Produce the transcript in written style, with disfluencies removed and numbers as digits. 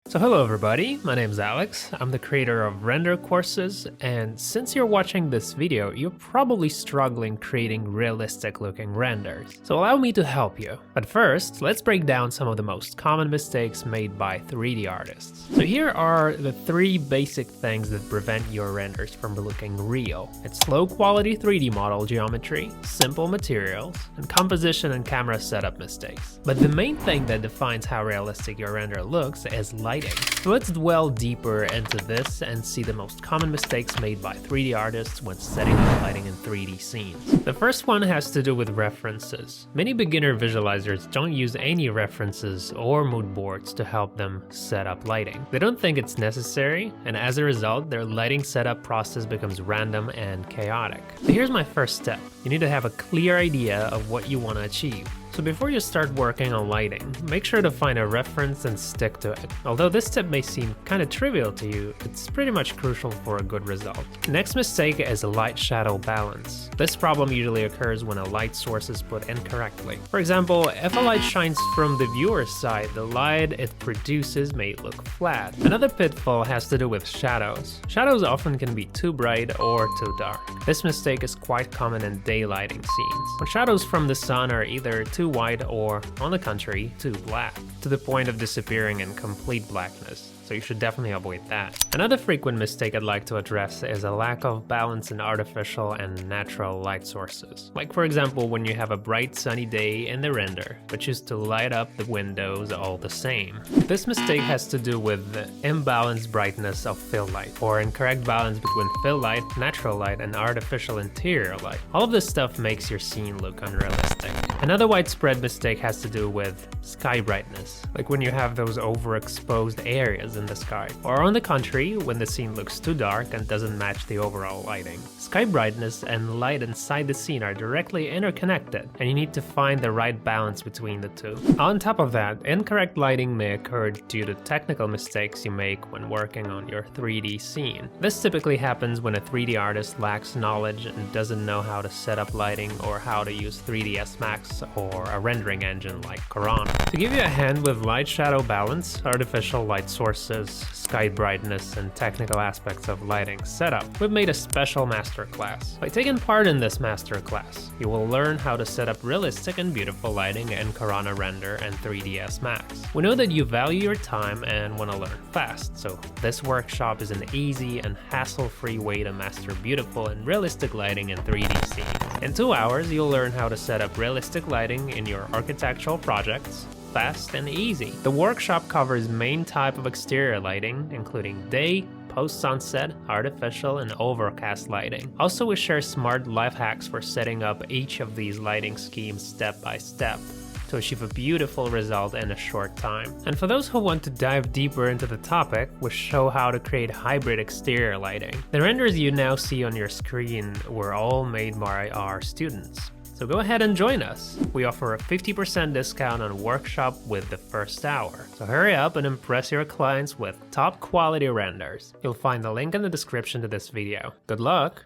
So hello everybody, my name is Alex, I'm the creator of Render.courses, and since you're watching this video, you're probably struggling creating realistic looking renders. So allow me to help you. But first, let's break down some of the most common mistakes made by 3D artists. So here are the 3 basic things that prevent your renders from looking real. It's low quality 3D model geometry, simple materials, and composition and camera setup mistakes. But the main thing that defines how realistic your render looks is lighting. So let's dwell deeper into this and see the most common mistakes made by 3D artists when setting up lighting in 3D scenes. The first one has to do with references. Many beginner visualizers don't use any references or mood boards to help them set up lighting. They don't think it's necessary, and as a result, their lighting setup process becomes random and chaotic. So here's my first step. You need to have a clear idea of what you want to achieve. So before you start working on lighting, make sure to find a reference and stick to it. Although this tip may seem kind of trivial to you, it's pretty much crucial for a good result. The next mistake is light-shadow balance. This problem usually occurs when a light source is put incorrectly. For example, if a light shines from the viewer's side, the light it produces may look flat. Another pitfall has to do with shadows. Shadows often can be too bright or too dark. This mistake is quite common in daylighting scenes, when shadows from the sun are either too white or, on the contrary, too black, to the point of disappearing in complete blackness. So you should definitely avoid that. Another frequent mistake I'd like to address is a lack of balance in artificial and natural light sources. Like for example, when you have a bright sunny day in the render, but choose to light up the windows all the same. This mistake has to do with the imbalanced brightness of fill light, or incorrect balance between fill light, natural light, and artificial interior light. All of this stuff makes your scene look unrealistic. Another widespread mistake has to do with sky brightness, like when you have those overexposed areas in the sky, or on the contrary, when the scene looks too dark and doesn't match the overall lighting. Sky brightness and light inside the scene are directly interconnected, and you need to find the right balance between the two. On top of that, incorrect lighting may occur due to technical mistakes you make when working on your 3D scene. This typically happens when a 3D artist lacks knowledge and doesn't know how to set up lighting or how to use 3ds Max or a rendering engine like Corona. To give you a hand with light-shadow balance, artificial light sources, sky brightness, and technical aspects of lighting setup, we've made a special masterclass. By taking part in this masterclass, you will learn how to set up realistic and beautiful lighting in Corona Render and 3ds Max. We know that you value your time and want to learn fast, so this workshop is an easy and hassle-free way to master beautiful and realistic lighting in 3D scenes. In 2 hours, you'll learn how to set up realistic lighting in your architectural projects, fast and easy. The workshop covers main type of exterior lighting, including day, post-sunset, artificial, and overcast lighting. Also, we share smart life hacks for setting up each of these lighting schemes step by step to achieve a beautiful result in a short time. And for those who want to dive deeper into the topic, we show how to create hybrid exterior lighting. The renders you now see on your screen were all made by our students. So go ahead and join us. We offer a 50% discount on workshop with the first hour. So hurry up and impress your clients with top quality renders. You'll find the link in the description to this video. Good luck!